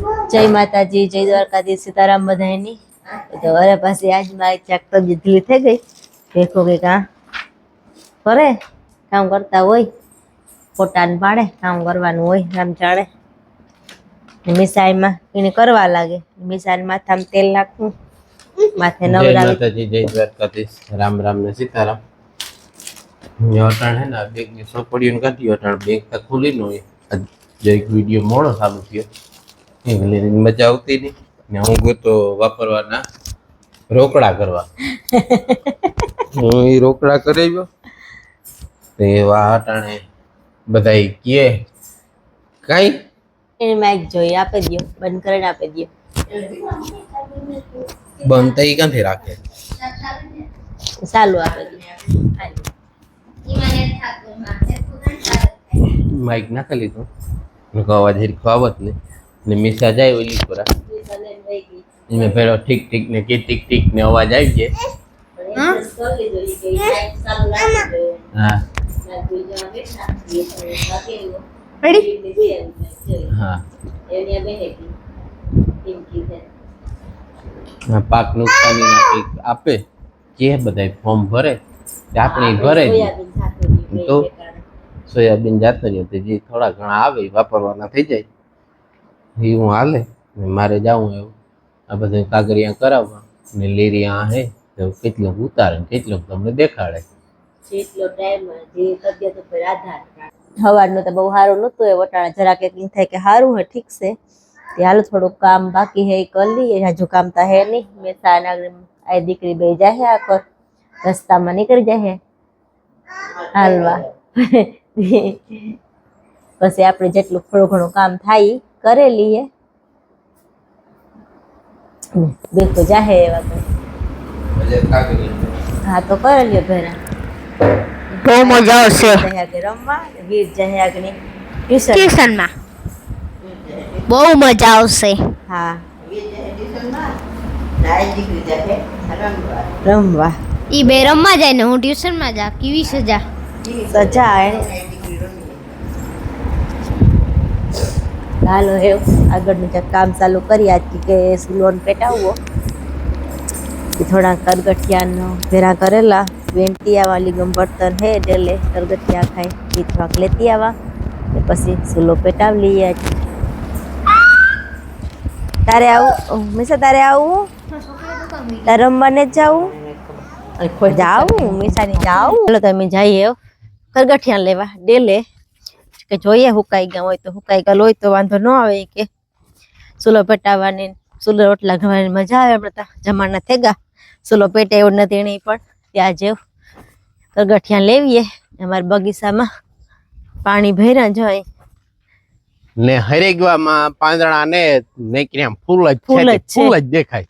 જય માતાજી, જય દ્વારકાધીશ, સીતારામ બધાયની। તો અરે પાછી આજ મારી ચાક તબિયત ઢીલી થઈ ગઈ। દેખો કે કાં કરે કામ કરતા હોય પોટાને પાડે કામ કરવાનું હોય આમ જાણે મિસાઈમાં એને કરવા લાગે। મિસાઈલ માથામાં તેલ નાખવું, માથે जय નવરાવી। माताजी, जय द्वारकाधीश, राम राम ने सीताराम। ये अटाण है ना बेग ने सो पड़ी उनका दियो अटाण बेग तक खुली नो है। जो एक वीडियो मोड़ो चालू कियो એટલે મજા આવતી નહીં ને હું ગયો વાપરવાના રોકડા કરવા હું એ રોકડા કરાવ્યો તે વા અટાણે બધાય કે કાઈ એને માઈક જોઈ આપી દયો, બંધ કરીને આપી દયો। બંધ થઈ ક્યાંથી રાખે ચાલુ આપી દયો। માઇક નાખી લીધું અવાજ હેરખો આવત ને ને મીસા જાય ઓલી પર એને પેલો ઠીક ઠીક ને કે ટીક ટીક ને અવાજ આવી જાય। હા હા પાક નુકસાની આપે કે બધાય ફોર્મ ભરે આપણે ભરે તો સોયાબીન જાતો રહ્યો જે થોડા ઘણા આવે વાપરવાના થઈ જાય એ હું હાલે મારે જાવું એવું આ બધું કાગળિયા કરાવવા ને લેરિયા હે તો કેટલું ઉતારે કેટલું તમને દેખાડે જેટલો ટાઈમ જે તબિયત ઉપર આધાર। સવારનું તો બહુ સારું નહોતું એ વટાણા જરાક એક થાય કે સારું હે ઠીક છે તે હાલ થોડુંક કામ બાકી હે કરી લઈએ। હજુ કામ તો હે નહીં, મેં આ દીકરી બે જાય આ કર રસ્તામાં નીકળી જાય હાલવા પછી આપણે જેટલું થોડું ઘણું કામ થાય કરી લઈએ। દેખો જાહે એવા તો હા તો કરી લ્યો ભેરા બહુ મજા આવશે રમવા। વીર જહે આગની ટ્યુશનમાં બહુ મજા આવશે। હા રમવા ઈ બે રમવા જાય ને હું ટ્યુશનમાં જા કેવી સજા સજા હાલો હે આગળનું કામ ચાલુ કરી આજ કે લોન પેટાવવો થોડા કરગઠિયાનો ભેરા કરેલા વેંટિયા વાલી ગમ બર્તન હે ડેલે કરગઠિયા ખાય એ થોડાક લેતી આવા પછી સુલો પેટાવ લઈએ। તારે આવું મીસા તારે આવું તારે રમવાને જ જાવું જાવું મીસાની જાવું ચાલો તમે જઈએ કરગઠિયા લેવા ડેલે કે જોઈએ હુકાઈ ગયા હોય તો હુકાઈ ગયા હોય તો વાંધો ન આવે કે સુલો પેટાવવાની સુલો રોટલા ઘવાની મજા આવે। આપણે જમાના થઈ ગયા સુલો પેટે એવું નથી એની પણ ત્યાં જેવ કરગઠિયા લેવીએ અમારા બગીચામાં પાણી ભર્યા જાય ને હરેગવામાં પાંદડા ને નેકર્યા ફૂલ જ દેખાય।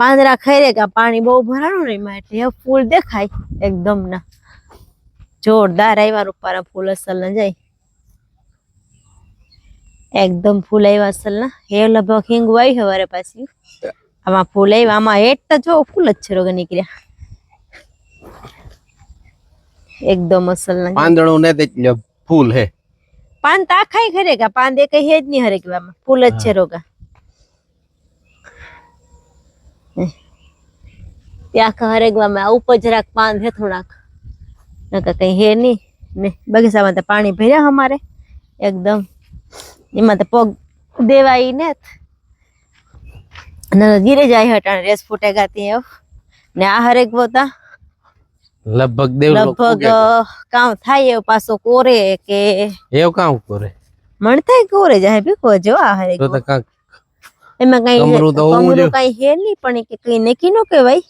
પાંદડા ખરે ગયા પાણી બહુ ભરાણું નહીં માટે ફૂલ દેખાય એકદમ ના જોરદાર આવ્યા રૂપારા ફૂલ અસલ ના જાય એકદમ ફૂલ આવ્યા અસલ ના હે લગભગ હિંગુ આવી સવારે પાછી આમાં ફૂલ આવ્યા આમાં હેઠ તો જો ફૂલ જ છે રોગ નીકળ્યા એકદમ અસલ ના પાંદડું ને એટલે ફૂલ હે પાન તો આખાઈ ખરે ગયા પાન દે કઈ હેજ નહીં હરેકવામાં ફૂલ જ છે રોગા ત્યાં હરેકવામાં ઉપર જરાક પાન હે થોડાક નકા કઈ હે નહીં ને બગીચામાં તો પાણી ભર્યા અમારે એકદમ એમાં તો પગ દેવાય ને ગીરે જાય હટાણ રેસ ફૂટે ગાતી ને આ હરેક પોતા લગભગ કામ થાય એવું પાછો કોરે કે એવું કામ કરે મણતા કોરે જાય ભીખો જો આ હરેક એમાં કઈ કમરું કઈ હે નહીં પણ કઈ નક્કી નો કેવાય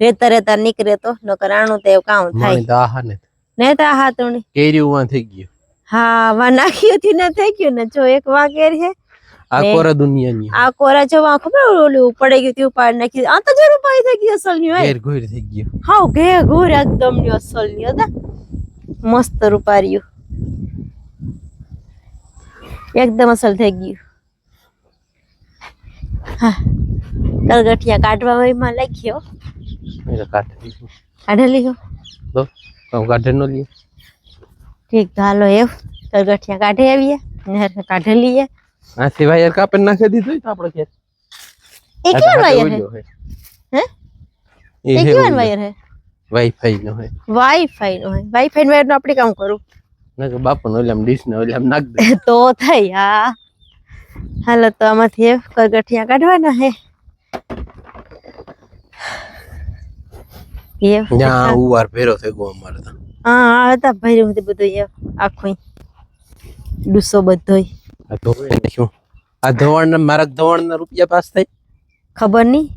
રેતા રેતા નીકળે તો નકર આણું તો એવું કામ થાય ને તો હા તો કેરીમાં થઈ ગયું હા વા નાખ્યું થી ના થઈ ગયું ને જો એક વા કેર છે આ કોરા દુનિયાની આ કોરા જો વા ખબર ઓલું પડી ગયું તું પાડ નાખી આ તો જરૂર પાઈ થઈ ગઈ અસલ ની હોય ઘેર ઘોર થઈ ગયું હાવ ઘેર ઘોર એકદમ ની અસલ ની હતા મસ્ત રૂપાર્યું એકદમ અસલ થઈ ગયું હા કરગઠિયા કાઢવા માં લાગ્યો કાઢી લીધો તો કાઢે નો લ્યો ઠીક હાલો એવું કરગઠિયા કાઢી આવીએ ને કાઢી લઈએ આ સિવાય કાપે નાખી દીધું તો આપણે ઘેર એ કેવા વાયર હે હે એ કેવા વાયર હે વાઈફાઈ નો હે વાઈફાઈ નો હે વાઈફાઈ વાયર નો આપણે કામ કરું ના કે બાપુ નો ઓલામ ડીશ ને ઓલામ નાખ દે તો થઈ હા હાલો તો આમાંથી કરગઠિયા કાઢવાના હે યા ઉવાર ભેરો થઈ ગયો અમારે તો હા હતા ભર્યું હતું બધું આખું ડૂસો બધોય આ ધોવાણ શું આ ધોવાણ ને મારા ધોવાણ ના રૂપિયા પાસ થાય ખબર નહીં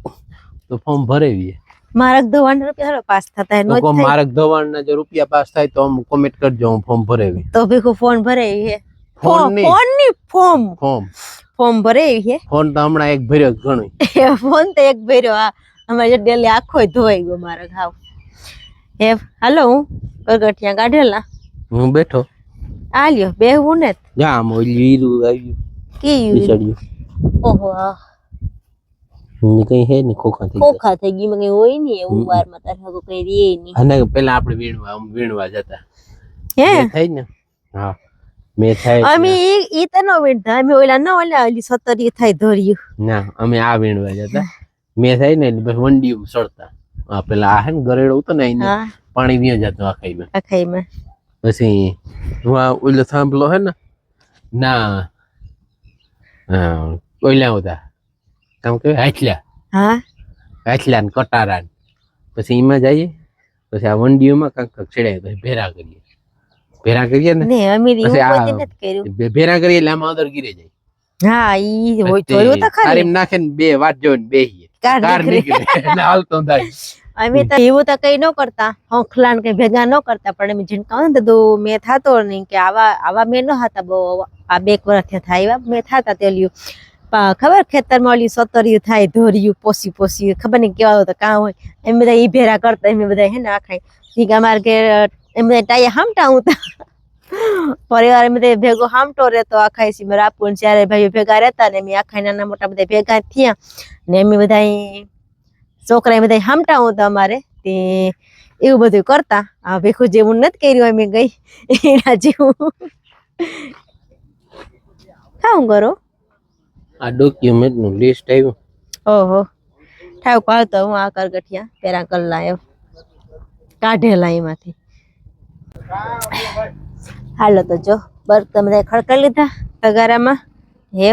તો ફોર્મ ભરેવી મારક ધોવાણ રૂપિયા પાસ થતા નો તો મારક ધોવાણ ના જો રૂપિયા પાસ થાય તો કોમેન્ટ કરજો હું ફોર્મ ભરેવી તો ભેગું ફોન ભરે હે ફોન ની ફોર્મ ફોર્મ ફોર્મ ભરે હે ફોન તો હમણાં એક ભર્યો ઘણું ફોન તો એક ભર્યો આ અમારે ડેલી આખો ધોવાઈ ગયો મારો ઘાવ હે હાલો હું કરગઠિયા કાઢેલા હું બેઠો આલ્યો બેહું ને જા મોલીરું આવ્યું કેયું બિચાડ્યું ઓહો ની કઈ હે ને ખોખા થઈ ગઈ મને હોય ને એવું વાર માં તારે કઈ રે ની અને પેલા આપણે વીણવા જતા હે થાય ને હા મે થાય અમે ઈ તો નો વીણતા અમે ઓલા ઓલી સતરી થાય ધોર્યું ના અમે આ વીણવા જતા મે થાય ને બસ વંડીયું સડતા આ પેલા આ હે ને ગરેડો ઉતો ને એને પાણી વિયો જતો આખાઈમાં પછી હું ઓલો થાંભલો હે ને ના ઓલા હતા કામ કે હાચલા ને કટારા પછી એમાં જઈએ પછી આ વંડીઓમાં કાંક ચડાય પછી ભેરા કરીએ ને ભેરા કરીએ એટલે આમાં અંદર ગીરે જાય હા ઈ જોયું તો ખરી નાખે ને બે વાત જોઈને બેહીએ કાર નીકળે એટલે હાલતો થાય અમે તો એવું તો કઈ ન કરતા હોંખલા ને કઈ ભેગા ન કરતા પણ અમે ઝીણકા ને તો મેં થાતો નહીં કે આવા મેં ન હતા બહુ આ 2 વર્ષથી થાય મેં થાતા તેલ્યું ખબર ખેતરમાં ઓલી સતર્યું થાય ધોર્યું પોસી ખબર નહીં કેવા તો કાં હોય એમ બધા ઈ ભેરા કરતા એમ બધા હે ને આખાય અમારે કે એમ બધા ટાયા હામટા ઉતા પરિવાર એમ બધા ભેગો હામટો રહેતો આખાય સી મારા આપું ચારે ભાઈઓ ભેગા રહેતા ને એમ આખાય નાના મોટા બધા ભેગા થયા ને એમ બધા છોકરા બધા હામટા ઉતા અમારે તે એવું બધું કરતા આ ભેખું જેવું નથી કર્યું અમે ગઈ એના જેવું કામ કરો આ ડોક્યુમેન્ટ નું લિસ્ટ આવ્યું ઓહો ઠાવ પાડતો હું આ કરગઠિયા પેરા કલ્લા એવ કાઢેલા એમાંથી હાલો તો જો બર્તન બધા ખડકાઈ લીધા તગારામાં હે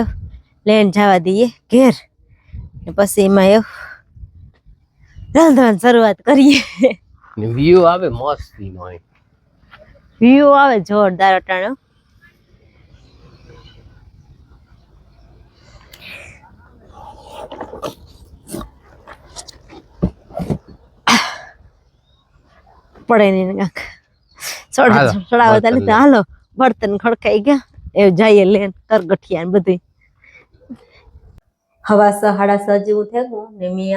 લઈને જવા દઈએ ઘેર પછી એમાં એવ રાંધવાની શરૂઆત કરીએ વ્યૂ આવે મસ્તી નો વ્યૂ આવે જોરદાર અટાણો પડે નહીં ચડાવતા લીધા હાલો બર્તન ખડકાઈ ગયા એ જઈએ લેન કરગઠિયા ને બધું હવા 6:30 જેવું થયું ને મેં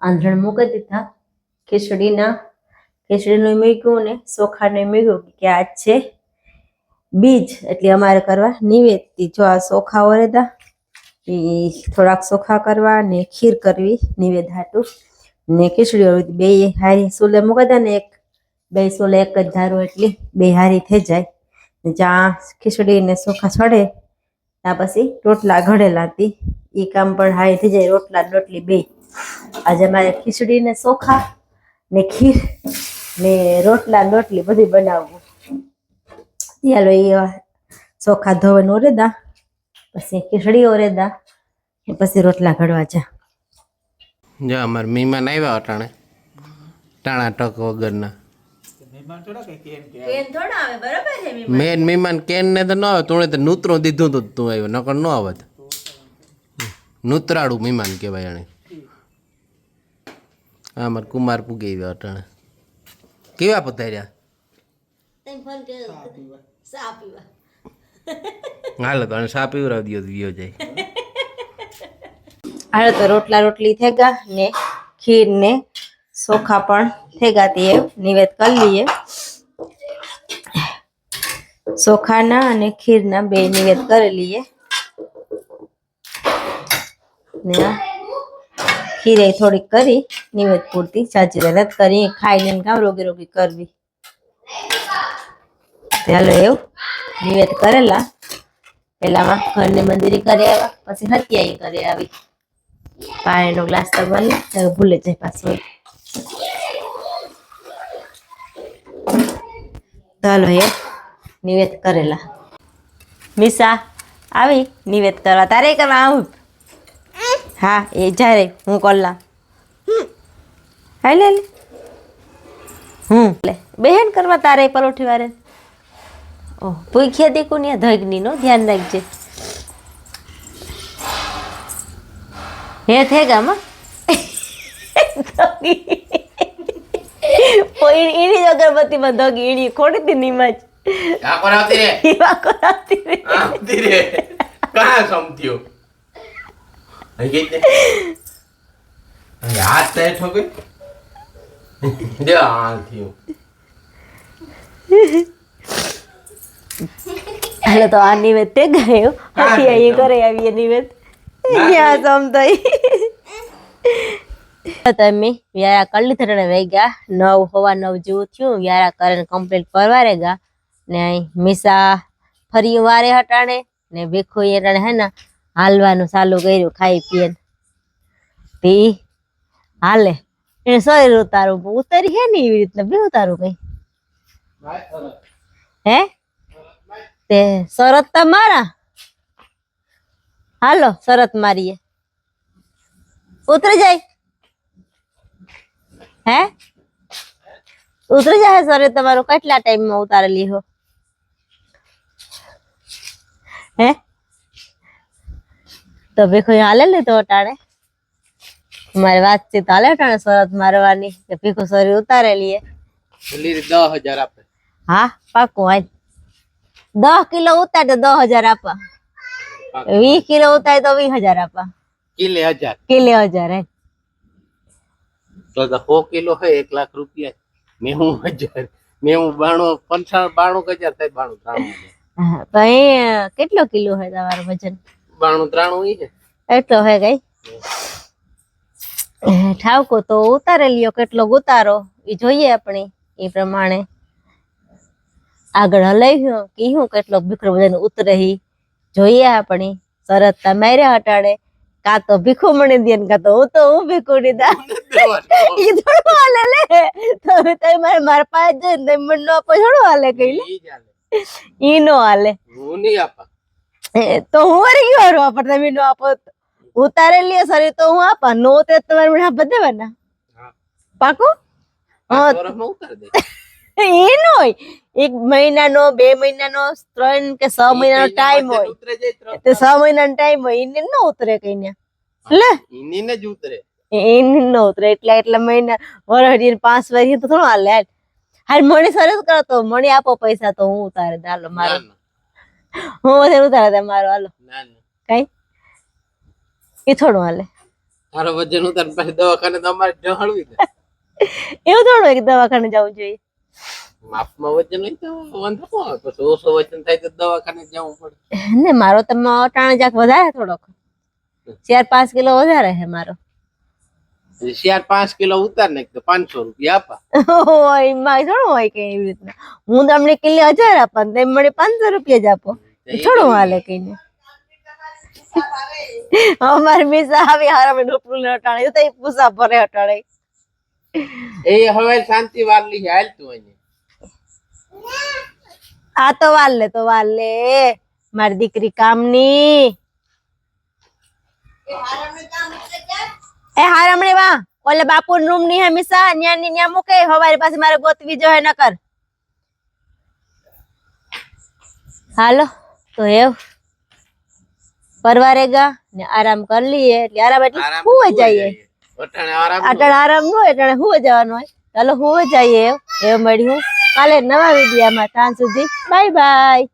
આંધણ મૂકી દીધા ખીચડીનું મૂક્યું ને ચોખાને મૂક્યું કે આજ છે બીજ એટલે અમારે કરવા નિવેદથી જો આ ચોખા ઓરેદા એ થોડાક ચોખા કરવા ને ખીર કરવી નિવેદ હાટું ને ખીચડી ઓરવી બે હારી સુલે મૂકી દે ને બે સોલે એક જ ધારો એટલે બે હારી થઈ જાય ને જ્યાં ખીચડી ને ચોખા ચડે ત્યાં પછી રોટલા ઘડેલા હતી એ કામ પણ હારી થઈ જાય રોટલા રોટલી બે આજે મારે ખીચડી ને ચોખા ને ખીર ને રોટલા રોટલી બધું બનાવવું ચાલો એ ચોખા ધોઈને ઓરેદા પછી ખીચડી ઓરેદા ને પછી રોટલા ઘડવા જા અમારે મહેમાન આવ્યા અટાણે ટાણા ટક વગરના મેન મહેમાન કેન ને તો ન આવે તું તો નૂતરું દીધું તું તું આવ્યો નકર ન આવત નૂતરાળું મહેમાન કહેવાય એને અમાર કુમાર પૂગી ગયો અટાણે કેવા પધાર્યા હાલો તો ચા પીવરાવી દો વિયો જાય હાલો તો રોટલા રોટલી થઈ ગયા ને ખીર ને ચોખા પણ થઈ ગયા તે નિવેદ કરી લઈએ ચોખાના અને ખીરના બે નિવેદ કરી લઈએ ને ખીરે થોડીક કરી નિવેદ પૂરતી સાચી રત કરી ખાઈને કામ રોગી રોગી કરવી ચાલો એવું નિવેદ કરેલા પેલામાં ઘરની મંદિરી કરી આવ્યા, પછી હત્યાઈ કરી આવી. પાણીનો ગ્લાસ તો બને ભૂલે જાય પાછું. ચાલો હે નિવેદ કરેલા. મિસા આવી નિવેદ કરવા, તારે કરવા આવું? હા એ જ્યારે હું કરલા. હાલે લે બેહેન કરવા તારે પરોઠી વારે. ઓહ ભૂખ્યા દેખું ને ધગની નો ધ્યાન રાખજે. હે થે ગામાં એની જ અગરબત્તીમાં ધગી એની ખોડી હતી નીમજ. કાકોર આવતી રે. આવતી રે. કાં સમથ્યો. અહીં ગઈ તે. હાથ તે ઠોકે. દે આ થયો. હાલો તો આ નિવેદ તે ગયો. હતી અહીં કરે આવીએ નિવેદ. ક્યાં સમતાઈ. તમે વ્યારા કરી લીધા વહી ગયા 9:15 જેવું થયું. વ્યારા કરીને કમ્પ્લીટ પરવારે ગયા ને મિસા ફરી વારે હટાણે ને ભીખો હટાણે હે ને હાલવાનું ચાલુ કર્યું ખાઈ પીએ. તે હાલે એને શરીર ઉતારું ઉતારી હે ને એવી રીતના બે ઉતારું કઈ હે તે શરત તમારા. હાલો શરત મારીએ ઉતરી જાય. હે ઉતરી જાય સર તમારું કેટલા ટાઈમમાં ઉતારેલી હો? હે તો ભીખો હાલે ને તો અટાણે મારી વાતચીત હાલે અટાણે શરત મારવાની કે ભીખો સરી ઉતારેલી હે. 10,000 આપે. હા પાકું હાલ 10 કિલો ઉતારે તો 10,000 આપા. 20 કિલો ઉતારે તો 20,000 આપા. કિલે 1000. કિલે 1000 હે તો 100 કિલો है 1 लाख रुपया. 90,000 92,000 થાય 92,000. તો એ કેટલો કિલો હે તમારું વજન? 92-93 છે એટલો હે કઈ ઠાવકો તો ઉતારે લ્યો. કેટલો ઉતારો એ જોઈએ આપણે એ પ્રમાણે આગળ હલાવ્યો કે હું કેટલો ભીખો વજન ઉતરે જોઈએ આપણે. શરત તમારે હટાડે કા તો ભીખો મને દે કા તો હું ભીખો દીધા. ઈ થોડું હાલે લે તમે તમારે મારા પાસે જઈને તમે મને નો આપો થોડું હાલે કઈ લે ઈ નો હાલે. હું નહીં આપા તો હું વળી ગયો વાપર તમે નો આપો ઉતારે લ્યો સરી તો હું આપા નો તે તમારે મને આપવા દેવાના પાકું. હા ઉતાર દે એ નો હોય 1 મહિનાનો 2 મહિનાનો 3 કે 6 મહિનાનો ટાઈમ હોય તો 6 મહિનાનો ટાઈમ હોય એને ન ઉતરે કઈ ને લે ઇનીને જ ઉતરે એને ન ઉતરે એટલા મહિના વરહડી 5 વર્ષ તો થોડું હાલે હાલ મણી સરસ કરો તો મણી આપો પૈસા તો હું ઉતારે દે. હાલો મારો હું વધારે ઉતારે દે મારો. હાલો કઈ એ થોડું હાલે તારો વજન ઉતાર પછી દવાખાને તમારે ઢળવી દે. એવું થોડું હોય કે દવાખાને જવું જોઈએ. માપમાં વજન હોય તો વાંધો ન આવે. પછી ઓછો વજન થાય તો દવાખાને જવું પડે ને. મારો તમે અટાણે જાક વધારે થોડોક 4-5 કિલો વધારે હે મારો. 4-5 કિલો ઉતાર નાખ તો 500 રૂપિયા આપા. હોય માં થોડું હોય કઈ એવી રીતના. હું તમને કિલો 1000 આપા તમે મને 500 રૂપિયા જ આપો થોડું હાલે કઈ ને. અમારી મિસા આવી હારા ડોપલું હટાણે તો પૂસા ભરે હટાણે એ હવે શાંતિ વારલી હાલ તું અહીં. આ તો વાર લે મારી દીકરી કામની. એ હારમણે વા ઓલે બાપુ રૂમ ની હંમેશા ન્યા મૂકે હવારી પાસે મારે ગોતવી જો હે નકર. હાલો તો એવ પરવારેગા ને આરામ કરી લઈએ. એટલે આરામ એટલે હુંય જઈએ. અટાણે આરામ ન હોય અટાણે હુંય જવાનું હોય. ચાલો હુંય જઈએ. એવ મળ્યું કાલે નવા વિડીયોમાં. ત્યાં સુધી બાય બાય.